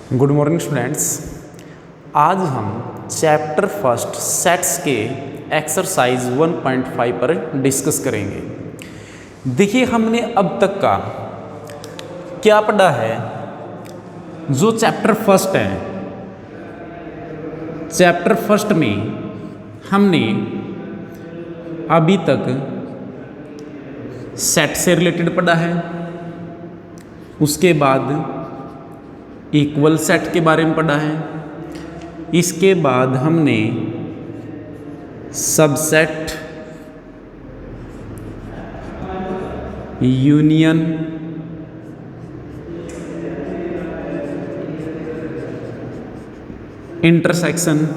Good morning students. आज हम chapter first sets के एक्सरसाइज 1.5 पर डिस्कस करेंगे। देखिए, हमने अब तक का क्या पढ़ा है। जो चैप्टर फर्स्ट है, चैप्टर फर्स्ट में हमने अभी तक सेट से रिलेटेड पढ़ा है। उसके बाद इक्वल सेट के बारे में पढ़ा है। इसके बाद हमने सबसेट, यूनियन, इंटरसेक्शन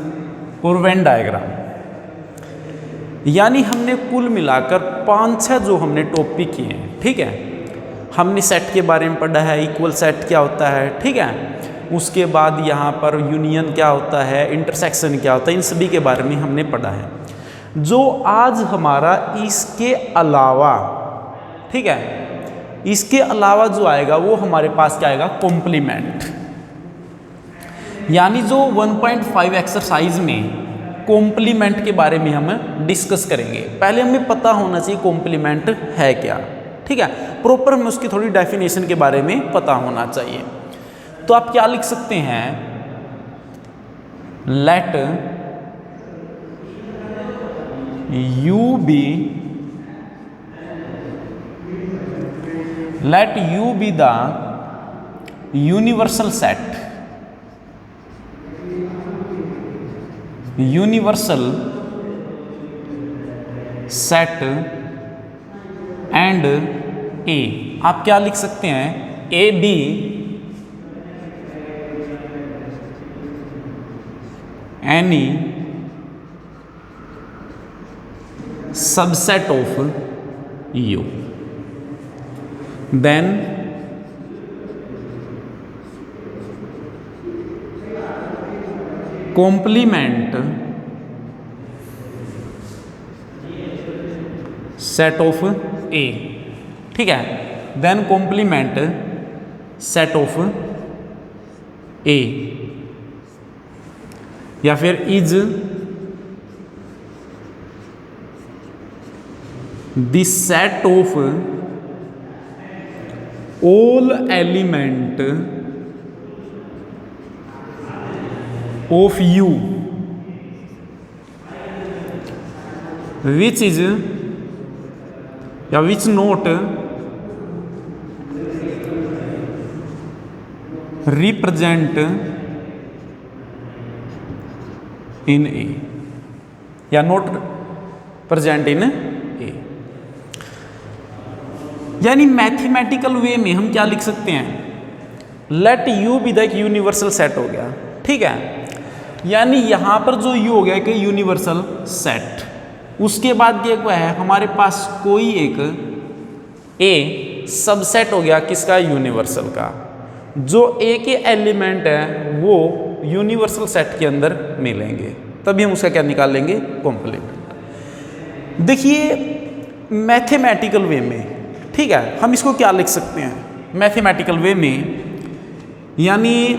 और वेन डायग्राम, यानी हमने कुल मिलाकर 5-6 जो हमने टॉपिक किए हैं। ठीक है, हमने सेट के बारे में पढ़ा है, इक्वल सेट क्या होता है, ठीक है। उसके बाद यहाँ पर यूनियन क्या होता है, इंटरसेक्शन क्या होता है, इन सभी के बारे में हमने पढ़ा है। जो आज हमारा इसके अलावा, ठीक है, इसके अलावा जो आएगा वो हमारे पास क्या आएगा, कॉम्प्लीमेंट। यानी जो 1.5 एक्सरसाइज में कॉम्प्लीमेंट के बारे में हम डिस्कस करेंगे। पहले हमें पता होना चाहिए कॉम्प्लीमेंट है क्या, ठीक है। प्रॉपर हमें उसकी थोड़ी डेफिनेशन के बारे में पता होना चाहिए। तो आप क्या लिख सकते हैं, let U be the universal set, and A. आप क्या लिख सकते हैं, A be any subset of U, then complement set of A, ठीक है। Then complement set of A, या फिर is the set of all element of U which is या विच नॉट रिप्रेजेंट इन ए, या नॉट प्रेजेंट इन ए। यानी mathematical way में हम क्या लिख सकते हैं, let U be the universal set हो गया, ठीक है। यानी यहां पर जो यू हो गया कि यूनिवर्सल सेट, उसके बाद ये क्या है, हमारे पास कोई एक ए सबसेट हो गया किसका, यूनिवर्सल का। जो ए के एलिमेंट है वो यूनिवर्सल सेट के अंदर मिलेंगे, तभी हम उसका क्या निकाल लेंगे, कॉम्प्लीमेंट। देखिए मैथमेटिकल वे में, ठीक है, हम इसको क्या लिख सकते हैं मैथमेटिकल वे में। यानी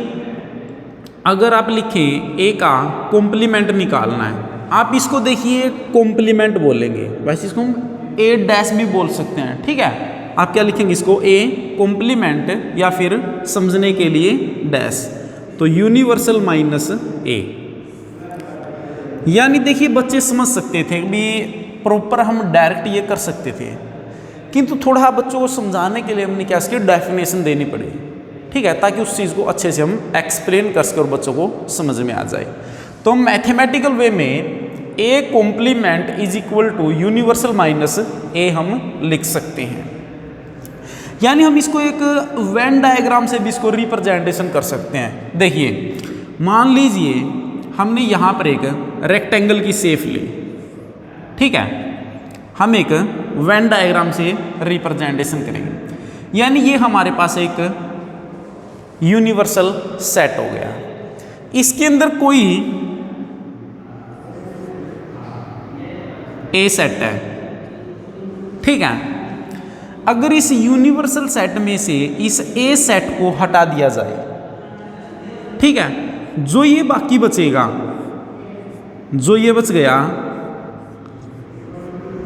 अगर आप लिखें ए का कॉम्प्लीमेंट निकालना है, आप इसको देखिए कॉम्प्लीमेंट बोलेंगे, वैसे इसको हम ए डैश भी बोल सकते हैं, ठीक है। आप क्या लिखेंगे इसको, ए कॉम्प्लीमेंट, या फिर समझने के लिए डैश, तो यूनिवर्सल माइनस ए। यानी देखिए बच्चे समझ सकते थे भी, प्रॉपर हम डायरेक्ट ये कर सकते थे, किंतु थोड़ा बच्चों को समझाने के लिए हमने क्या इसकी डेफिनेशन देनी पड़ी, ठीक है, ताकि उस चीज़ को अच्छे से हम एक्सप्लेन कर सकें और बच्चों को समझ में आ जाए। तो मैथमेटिकल वे में A complement is equal to universal minus A हम लिख सकते हैं। यानी हम इसको एक वेन डायग्राम से भी इसको रिप्रेजेंटेशन कर सकते हैं। देखिए मान लीजिए हमने यहाँ पर एक रेक्टेंगल की शेप ली, ठीक है, हम एक वेन डायग्राम से रिप्रेजेंटेशन करेंगे। यानी ये हमारे पास एक यूनिवर्सल सेट हो गया, इसके अंदर कोई ए सेट है, ठीक है। अगर इस यूनिवर्सल सेट में से इस ए सेट को हटा दिया जाए, ठीक है, जो ये बाकी बचेगा, जो ये बच गया,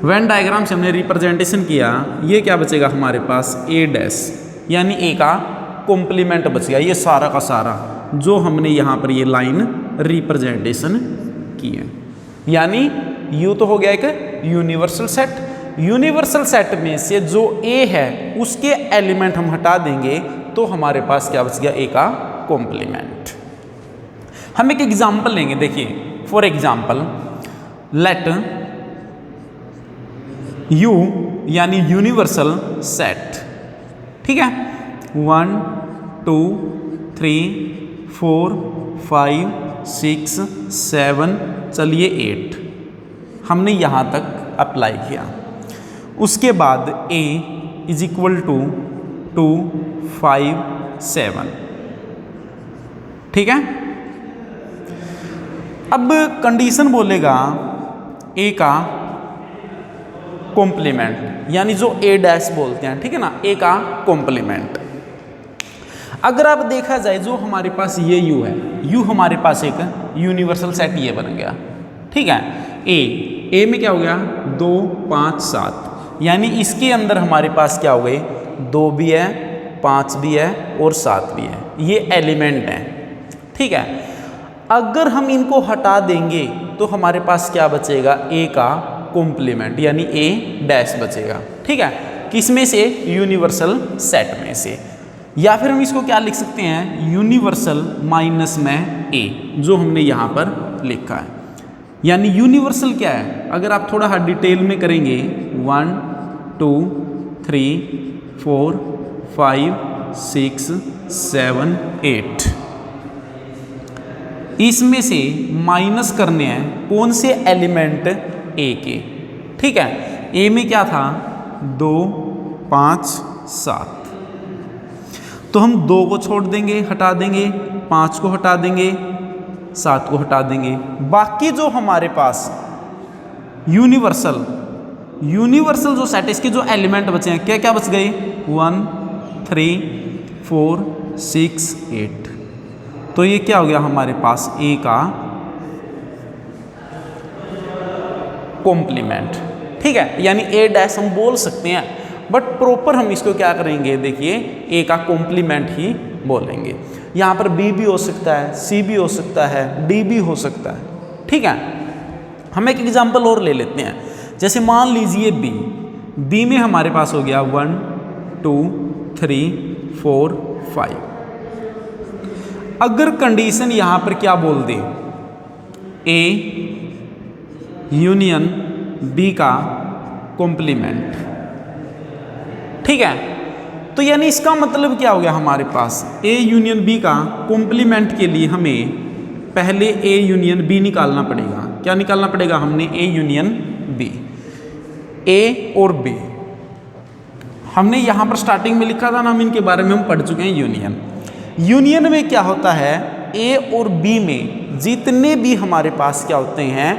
वेन डायग्राम से हमने रिप्रेजेंटेशन किया, ये क्या बचेगा हमारे पास ए डैश, यानी ए का कॉम्प्लीमेंट बच गया, ये सारा का सारा जो हमने यहाँ पर ये लाइन रिप्रेजेंटेशन की है। यानी यू तो हो गया एक यूनिवर्सल सेट, यूनिवर्सल सेट में से जो ए है उसके एलिमेंट हम हटा देंगे तो हमारे पास क्या बच गया, ए का कॉम्प्लीमेंट। हम एक एग्जाम्पल लेंगे, देखिए फॉर एग्जाम्पल लेट यू यानी यूनिवर्सल सेट, ठीक है, 1 2 3 4 5 6 7 चलिए 8 हमने यहाँ तक अप्लाई किया। उसके बाद a इज इक्वल टू 2 5 7, ठीक है। अब कंडीशन बोलेगा a का कॉम्प्लीमेंट, यानी जो a डैश बोलते हैं, ठीक है ना, a का कॉम्प्लीमेंट। अगर आप देखा जाए जो हमारे पास ये u है, u हमारे पास एक यूनिवर्सल सेट ये बन गया, ठीक है। a में क्या हो गया 2 5 7, यानी इसके अंदर हमारे पास क्या हो गए 2 भी है 5 भी है और 7 भी है, ये एलिमेंट हैं, ठीक है। अगर हम इनको हटा देंगे तो हमारे पास क्या बचेगा, a का कॉम्प्लीमेंट यानी a डैश बचेगा, ठीक है, किसमें से, यूनिवर्सल सेट में से। या फिर हम इसको क्या लिख सकते हैं, यूनिवर्सल माइनस में a, जो हमने यहाँ पर लिखा है। यानी यूनिवर्सल क्या है, अगर आप थोड़ा डिटेल में करेंगे 1 2 3 4 5 6 7 8, इसमें से माइनस करने हैं कौन से एलिमेंट, ए के, ठीक है। ए में क्या था 2 5 7, तो हम 2 को छोड़ देंगे, हटा देंगे, 5 को हटा देंगे, 7 को हटा देंगे, बाकी जो हमारे पास यूनिवर्सल जो सेट इसके जो एलिमेंट बचे हैं, क्या क्या बच गए 1 3 4 6 8, तो ये क्या हो गया हमारे पास ए का कॉम्प्लीमेंट, ठीक है। यानी ए डैश हम बोल सकते हैं, बट प्रॉपर हम इसको क्या करेंगे, देखिए ए का कॉम्प्लीमेंट ही बोलेंगे। यहाँ पर बी भी हो सकता है, सी भी हो सकता है, डी भी हो सकता है, ठीक है। हम एक एग्जांपल और ले लेते हैं, जैसे मान लीजिए बी में हमारे पास हो गया 1 2 3 4 5। अगर कंडीशन यहाँ पर क्या बोल दे, ए यूनियन बी का कॉम्प्लीमेंट, ठीक है, तो यानी इसका मतलब क्या हो गया हमारे पास, ए यूनियन बी का कॉम्प्लीमेंट के लिए हमें पहले ए यूनियन बी निकालना पड़ेगा। क्या निकालना पड़ेगा, हमने ए यूनियन बी, ए और बी हमने यहाँ पर स्टार्टिंग में लिखा था ना, हम इनके बारे में हम पढ़ चुके हैं। यूनियन में क्या होता है, ए और बी में जितने भी हमारे पास क्या होते हैं,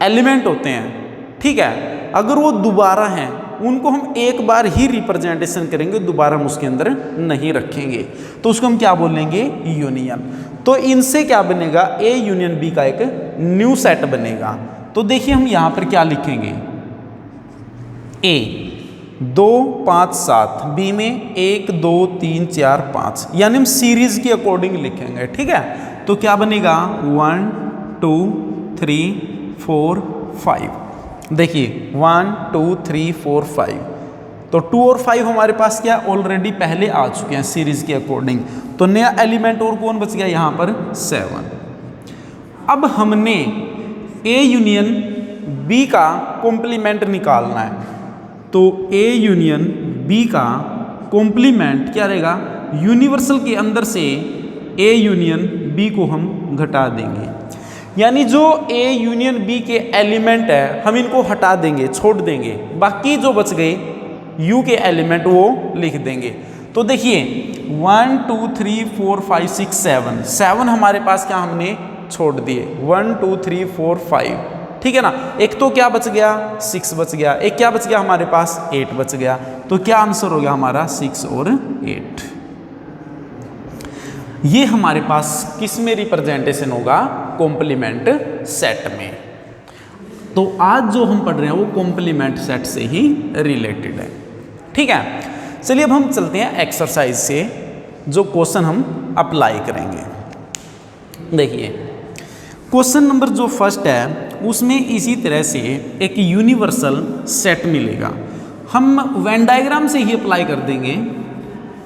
एलिमेंट होते हैं, ठीक है, अगर वो दोबारा हैं उनको हम एक बार ही रिप्रेजेंटेशन करेंगे, दोबारा हम उसके अंदर नहीं रखेंगे, तो उसको हम क्या बोलेंगे, यूनियन। तो इनसे क्या बनेगा, ए यूनियन बी का एक न्यू सेट बनेगा। तो देखिए हम यहाँ पर क्या लिखेंगे, ए 2 5 7, बी में 1 2 3 4 5, यानी हम सीरीज के अकॉर्डिंग लिखेंगे, ठीक है। तो क्या बनेगा 1 2 3 4 5, देखिए 1 2 3 4 5, तो 2 और 5 हमारे पास क्या ऑलरेडी पहले आ चुके हैं सीरीज के अकॉर्डिंग, तो नया एलिमेंट और कौन बच गया यहाँ पर 7। अब हमने ए यूनियन बी का कॉम्प्लीमेंट निकालना है, तो ए यूनियन बी का कॉम्प्लीमेंट क्या रहेगा, यूनिवर्सल के अंदर से ए यूनियन बी को हम घटा देंगे, यानी जो ए यूनियन बी के एलिमेंट है हम इनको हटा देंगे, छोड़ देंगे, बाकी जो बच गए यू के एलिमेंट वो लिख देंगे। तो देखिए 1 2 3 4 5 6 7 हमारे पास क्या हमने छोड़ दिए, 1 2 3 4 5, ठीक है ना। एक तो क्या बच गया 6 बच गया, एक क्या बच गया हमारे पास 8 बच गया, तो क्या आंसर हो गया हमारा 6 और 8। ये हमारे पास किस में रिप्रेजेंटेशन होगा? कॉम्प्लीमेंट सेट में। तो आज जो हम पढ़ रहे हैं वो कॉम्प्लीमेंट सेट से ही रिलेटेड है। ठीक है, चलिए अब हम चलते हैं एक्सरसाइज से, जो क्वेश्चन हम अप्लाई करेंगे। देखिए क्वेश्चन नंबर जो फर्स्ट है उसमें इसी तरह से एक यूनिवर्सल सेट मिलेगा, हम वेन डायग्राम से ही अप्लाई कर देंगे।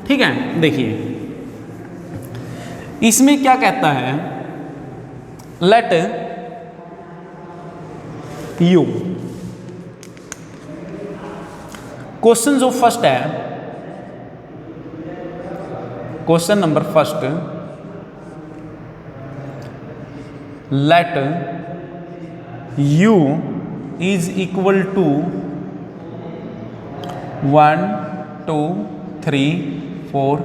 ठीक है, देखिए इसमें क्या कहता है, लेट यू, क्वेश्चन जो फर्स्ट है, question number first, let u is equal to 1 2 3 4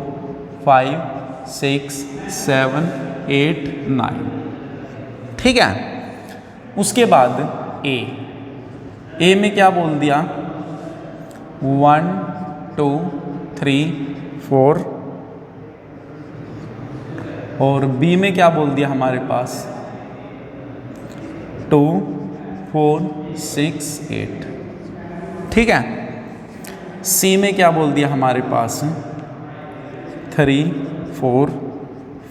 5 6 7 8 9। ठीक है, उसके बाद ए में क्या बोल दिया? 1 2 3 4, और बी में क्या बोल दिया हमारे पास? 2 4 6 8। ठीक है, सी में क्या बोल दिया हमारे पास? 3 4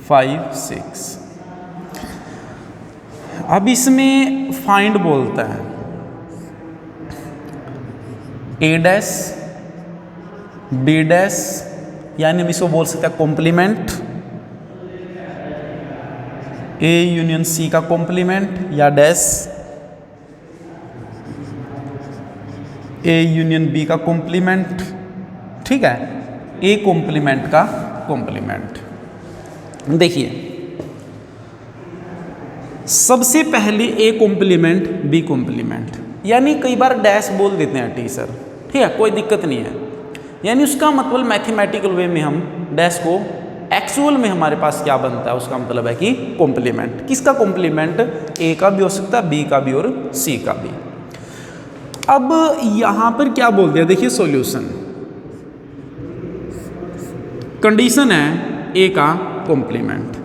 5 6। अब इसमें फाइंड बोलता है ए डैश बी डैश, यानी हम इसको बोल सकते हैं कॉम्प्लीमेंट, ए यूनियन सी का कॉम्प्लीमेंट, या डैश ए यूनियन बी का कॉम्प्लीमेंट। ठीक है, ए कॉम्प्लीमेंट का कॉम्प्लीमेंट। देखिए सबसे पहले ए कॉम्प्लीमेंट बी कॉम्प्लीमेंट, यानी कई बार डैश बोल देते हैं टीचर, ठीक है, कोई दिक्कत नहीं है, यानी उसका मतलब मैथमेटिकल वे में हम डैश को, एक्चुअल में हमारे पास क्या बनता है उसका मतलब है कि कॉम्प्लीमेंट। किसका कॉम्प्लीमेंट? ए का भी हो सकता है, बी का भी और सी का भी। अब यहां पर क्या बोल दिया, देखिए सॉल्यूशन, कंडीशन है ए का कॉम्प्लीमेंट।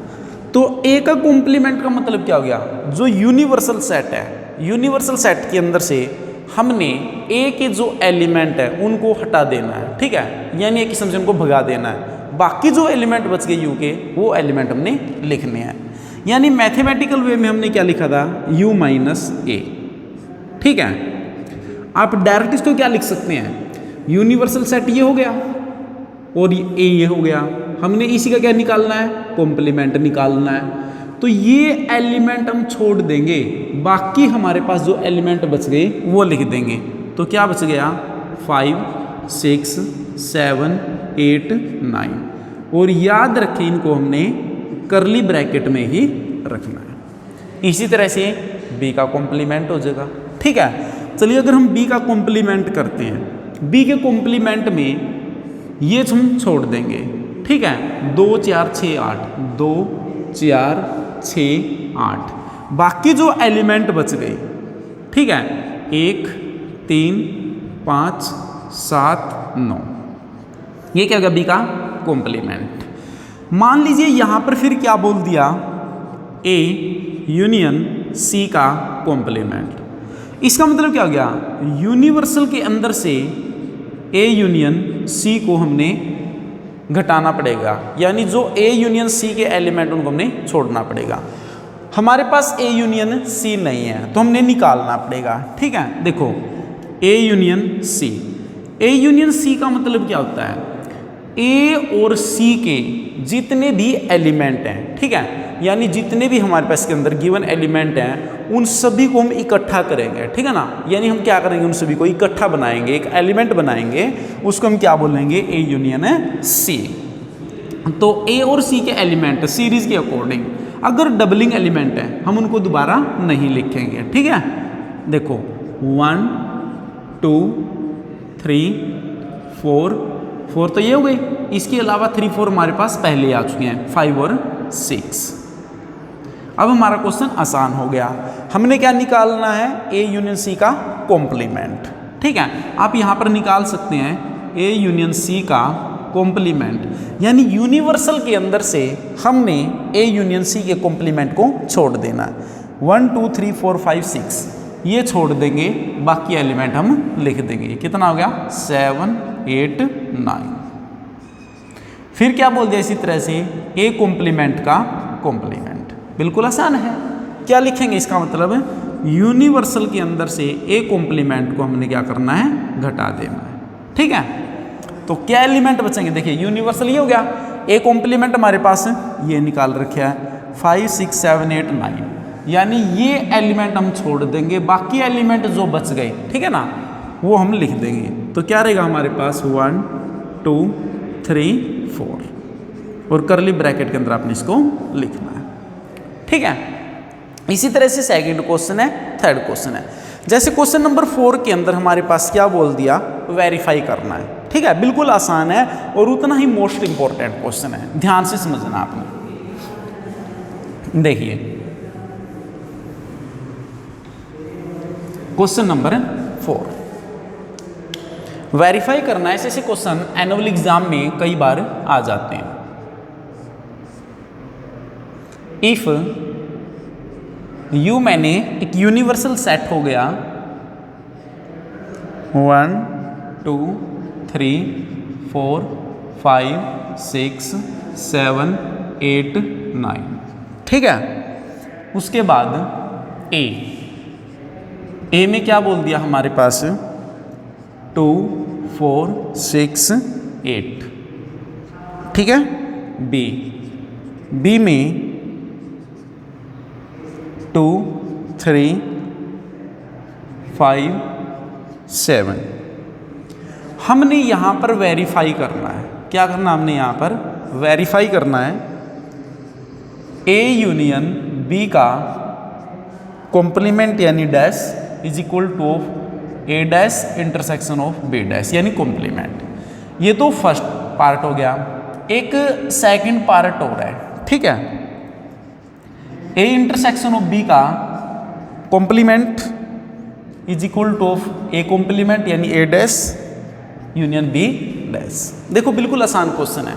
तो ए का कॉम्प्लीमेंट का मतलब क्या हो गया? जो यूनिवर्सल सेट है, यूनिवर्सल सेट के अंदर से हमने ए के जो एलिमेंट है उनको हटा देना है। ठीक है, यानी एक किस्म से उनको भगा देना है, बाकी जो एलिमेंट बच गए यू के वो एलिमेंट हमने लिखने हैं। यानी मैथमेटिकल वे में हमने क्या लिखा था? u माइनस ए। ठीक है, आप डायरेक्ट इसको क्या लिख सकते हैं? यूनिवर्सल सेट ये हो गया और ए ये हो गया, हमने इसी का क्या निकालना है? कॉम्प्लीमेंट निकालना है। तो ये एलिमेंट हम छोड़ देंगे, बाकी हमारे पास जो एलिमेंट बच गए वो लिख देंगे। तो क्या बच गया? 5 6 7 8 9, और याद रखें इनको हमने करली ब्रैकेट में ही रखना है। इसी तरह से बी का कॉम्प्लीमेंट हो जाएगा। ठीक है, चलिए अगर हम बी का कॉम्प्लीमेंट करते हैं, बी के कॉम्प्लीमेंट में ये हम छोड़ देंगे। ठीक है, 2 4 6 8, 2 4 6 8, बाकी जो एलिमेंट बच गए, ठीक है, 1 3 5 7 9, ये क्या होगा? बी का कॉम्प्लीमेंट। मान लीजिए यहां पर फिर क्या बोल दिया? ए यूनियन सी का कॉम्प्लीमेंट। इसका मतलब क्या हो गया? यूनिवर्सल के अंदर से ए यूनियन सी को हमने घटाना पड़ेगा, यानी जो ए यूनियन सी के एलिमेंट उनको हमने छोड़ना पड़ेगा। हमारे पास ए यूनियन सी नहीं है तो हमने निकालना पड़ेगा। ठीक है, देखो ए यूनियन सी, ए यूनियन सी का मतलब क्या होता है? ए और सी के जितने भी एलिमेंट हैं, ठीक है, यानी जितने भी हमारे पास के अंदर गिवन एलिमेंट हैं उन सभी को हम इकट्ठा करेंगे। ठीक है ना, यानी हम क्या करेंगे? उन सभी को इकट्ठा बनाएंगे, एक एलिमेंट बनाएंगे, उसको हम क्या बोलेंगे? A union C. तो ए और सी के एलिमेंट सीरीज के अकॉर्डिंग अगर डबलिंग एलिमेंट है हम उनको दोबारा नहीं लिखेंगे। ठीक है, देखो 1 2 3 4 तो ये हो गई, इसके अलावा 3 4 हमारे पास पहले आ चुके हैं, 5 और 6। अब हमारा क्वेश्चन आसान हो गया, हमने क्या निकालना है? ए यूनियन सी का कॉम्प्लीमेंट। ठीक है, आप यहां पर निकाल सकते हैं ए यूनियन सी का कॉम्प्लीमेंट, यानी यूनिवर्सल के अंदर से हमने ए यूनियन सी के कॉम्प्लीमेंट को छोड़ देना है। 1 2 3 4 5 6 ये छोड़ देंगे, बाकी एलिमेंट हम लिख देंगे। कितना हो गया 7 8 9। फिर क्या बोल दिया इसी तरह से ए कॉम्प्लीमेंट का कॉम्प्लीमेंट, बिल्कुल आसान है। क्या लिखेंगे इसका मतलब यूनिवर्सल के अंदर से ए कॉम्प्लीमेंट को हमने क्या करना है, घटा देना है। ठीक है, तो क्या एलिमेंट बचेंगे, देखिए यूनिवर्सल ये हो गया, ए कॉम्प्लीमेंट हमारे पास ये निकाल रखा है 5 6 7 8 9, यानी ये एलिमेंट हम छोड़ देंगे, बाकी एलिमेंट जो बच गए, ठीक है ना, वो हम लिख देंगे। तो क्या रहेगा हमारे पास 1 2 3 4 और करली ब्रैकेट के अंदर आपने इसको लिखना है। ठीक है, इसी तरह से सेकंड क्वेश्चन है, थर्ड क्वेश्चन है। जैसे क्वेश्चन नंबर 4 के अंदर हमारे पास क्या बोल दिया, वेरीफाई करना है। ठीक है, बिल्कुल आसान है और उतना ही मोस्ट इंपॉर्टेंट क्वेश्चन है, ध्यान से समझना आपने। देखिए क्वेश्चन नंबर 4 वेरीफाई करना है। ऐसे क्वेश्चन एनुअल एग्जाम में कई बार आ जाते हैं। इफ यू मैंने एक यूनिवर्सल सेट हो गया 1 2 3 4 5 6 7 8 9, ठीक है। उसके बाद ए में क्या बोल दिया हमारे पास 2 4 6 8, ठीक है। बी में 2 3 5 7। हमने यहाँ पर वेरीफाई करना है। क्या करना हमने यहाँ पर वेरीफाई करना है ए यूनियन बी का कॉम्प्लीमेंट यानी dash is equal to of A dash intersection of B dash यानी कॉम्प्लीमेंट। ये तो फर्स्ट पार्ट हो गया। एक सेकंड पार्ट हो रहा है, ठीक है। ए इंटरसेक्शन ऑफ बी का complement is equal to of A complement यानी A dash union B dash. देखो बिल्कुल आसान क्वेश्चन है।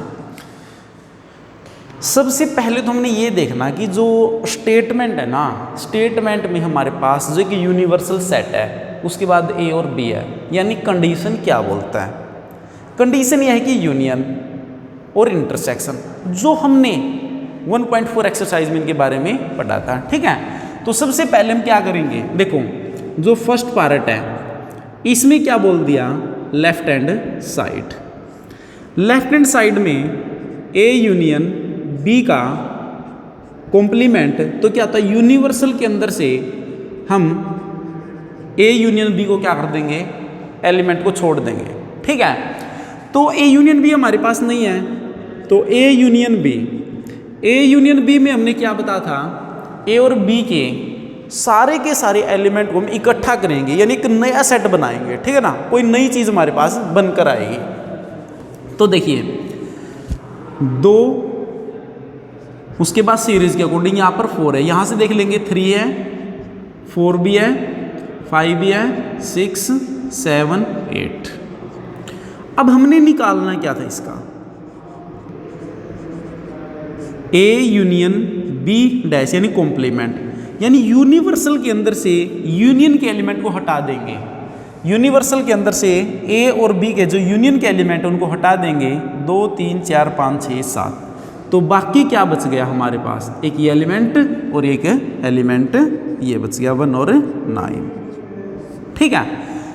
सबसे पहले तो हमने ये देखना कि जो स्टेटमेंट है ना, स्टेटमेंट में हमारे पास जो कि यूनिवर्सल सेट है, उसके बाद ए और बी है, यानी कंडीशन क्या बोलता है। कंडीशन यह है कि यूनियन और इंटरसेक्शन, जो हमने 1.4 एक्सरसाइज में इनके बारे में पढ़ा था, ठीक है। तो सबसे पहले हम क्या करेंगे, देखो जो फर्स्ट पार्ट है इसमें क्या बोल दिया, left hand side. Left hand side में ए यूनियन बी का कॉम्प्लीमेंट, तो क्या होता है यूनिवर्सल के अंदर से हम ए यूनियन बी को क्या कर देंगे, एलिमेंट को छोड़ देंगे, ठीक है। तो ए यूनियन बी हमारे पास नहीं है, तो ए यूनियन बी में हमने क्या बताया था, ए और बी के सारे एलिमेंट को हम इकट्ठा करेंगे, यानी एक नया सेट बनाएंगे, ठीक है ना। कोई नई चीज़ हमारे पास बनकर आएगी। तो देखिए 2, उसके बाद सीरीज के अकॉर्डिंग यहाँ पर 4 है, यहाँ से देख लेंगे 3 है, 4 भी है, 5 भी है, 6 7 8। अब हमने निकालना क्या था इसका, ए यूनियन बी डैश यानी कॉम्प्लीमेंट, यानी यूनिवर्सल के अंदर से यूनियन के एलिमेंट को हटा देंगे। यूनिवर्सल के अंदर से ए और बी के जो यूनियन के एलिमेंट उनको हटा देंगे, 2 3 4 5 6 7। तो बाकी क्या बच गया हमारे पास, एक ये एलिमेंट और एक एलिमेंट ये बच गया 1 और 9, ठीक है।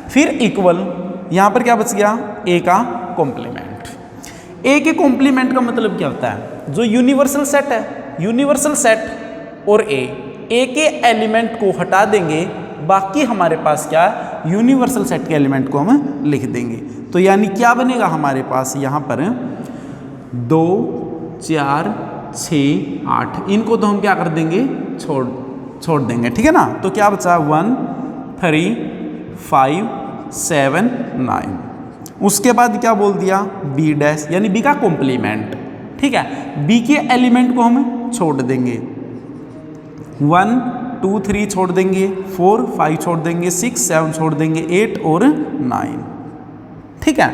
फिर इक्वल यहाँ पर क्या बच गया, ए का कॉम्प्लीमेंट। ए के कॉम्प्लीमेंट का मतलब क्या होता है, जो यूनिवर्सल सेट है, यूनिवर्सल सेट और ए के एलिमेंट को हटा देंगे, बाकी हमारे पास क्या यूनिवर्सल सेट के एलिमेंट को हम लिख देंगे। तो यानी क्या बनेगा हमारे पास यहाँ पर 2 4 6 8, इनको तो हम क्या कर देंगे, छोड़ देंगे, ठीक है ना। तो क्या बचा 1 3 5 7 9। उसके बाद क्या बोल दिया, बी डैश यानी बी का कॉम्प्लीमेंट, ठीक है। बी के एलिमेंट को हम छोड़ देंगे, 1 2 3 छोड़ देंगे, 4 5 छोड़ देंगे, 6 7 छोड़ देंगे, 8 और 9, ठीक है।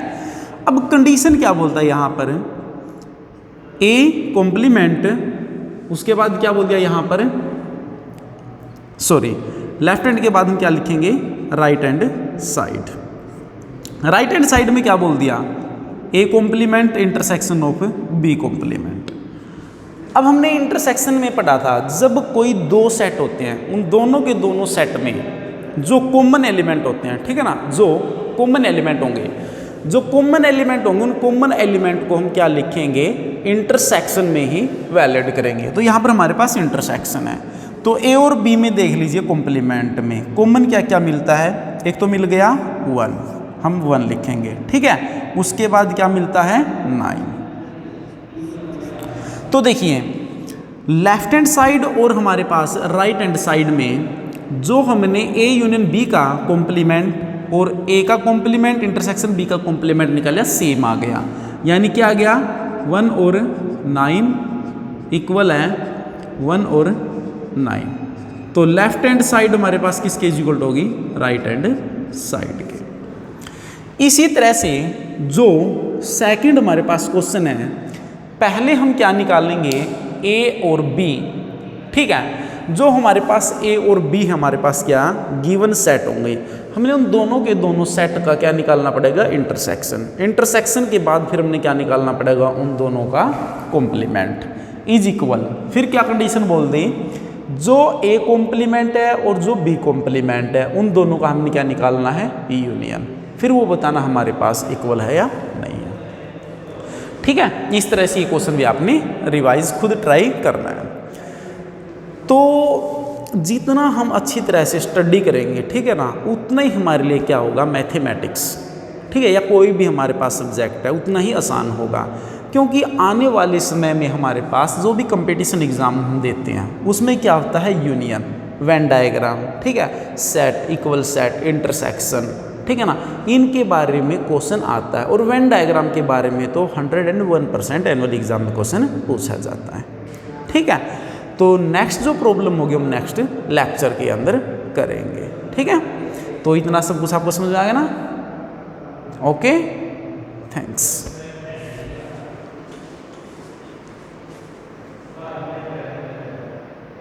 अब कंडीशन क्या बोलता है यहाँ पर, ए कॉम्प्लीमेंट, उसके बाद क्या बोल दिया यहाँ पर, सॉरी लेफ्ट हैंड के बाद हम क्या लिखेंगे, right hand side. Right hand side में क्या बोल दिया, A complement intersection of B complement. अब हमने इंटरसेक्शन में पढ़ा था, जब कोई दो सेट होते हैं, उन दोनों के दोनों सेट में जो कॉमन एलिमेंट होते हैं, ठीक है ना, जो कॉमन एलिमेंट होंगे, जो कॉमन एलिमेंट होंगे, उन कॉमन एलिमेंट को हम क्या लिखेंगे, इंटरसेक्शन में ही वैलिड करेंगे। तो यहाँ पर हमारे पास इंटरसेक्शन है, तो ए और बी में देख लीजिए कॉम्प्लीमेंट में कॉमन क्या क्या मिलता है, एक तो मिल गया 1, हम 1 लिखेंगे, ठीक है। उसके बाद क्या मिलता है 9। तो देखिए लेफ्ट हैंड साइड और हमारे पास राइट हैंड साइड में जो हमने ए यूनियन बी का कॉम्प्लीमेंट और ए का कॉम्प्लीमेंट इंटरसेक्शन बी का कॉम्प्लीमेंट निकाला, सेम आ गया, यानी क्या आ गया 1 और 9 इक्वल है 1 और 9। तो लेफ्ट हैंड साइड हमारे पास किसके इक्वल होगी, राइट हैंड साइड के। इसी तरह से जो सेकंड हमारे पास क्वेश्चन है, पहले हम क्या निकालेंगे, ए और बी, ठीक है। जो हमारे पास ए और बी हमारे पास क्या गिवन सेट होंगे, हमने उन दोनों के दोनों सेट का क्या निकालना पड़ेगा, इंटरसेक्शन। इंटरसेक्शन के बाद फिर हमने क्या निकालना पड़ेगा, उन दोनों का कॉम्प्लीमेंट इज इक्वल। फिर क्या कंडीशन बोल दी, जो ए कॉम्प्लीमेंट है और जो बी कॉम्प्लीमेंट है, उन दोनों का हमने क्या निकालना है, यूनियन। फिर वो बताना हमारे पास इक्वल है या नहीं है, ठीक है। इस तरह से ये क्वेश्चन भी आपने रिवाइज खुद ट्राई करना है। तो जितना हम अच्छी तरह से स्टडी करेंगे, ठीक है ना, उतना ही हमारे लिए क्या होगा, मैथमेटिक्स, ठीक है, या कोई भी हमारे पास सब्जेक्ट है उतना ही आसान होगा। क्योंकि आने वाले समय में हमारे पास जो भी कंपटीशन एग्जाम हम देते हैं उसमें क्या होता है, यूनियन, वेन डायग्राम, ठीक है, सेट, इक्वल सेट, इंटरसेक्शन, ठीक है ना, इनके बारे में क्वेश्चन आता है। और वेन डायग्राम के बारे में तो 101% एनुअल एग्जाम में क्वेश्चन पूछा जाता है, ठीक है। तो नेक्स्ट जो प्रॉब्लम होगी हम नेक्स्ट लेक्चर के अंदर करेंगे, ठीक है। तो इतना सब कुछ आपको समझ आ गया ना, ओके, थैंक्स।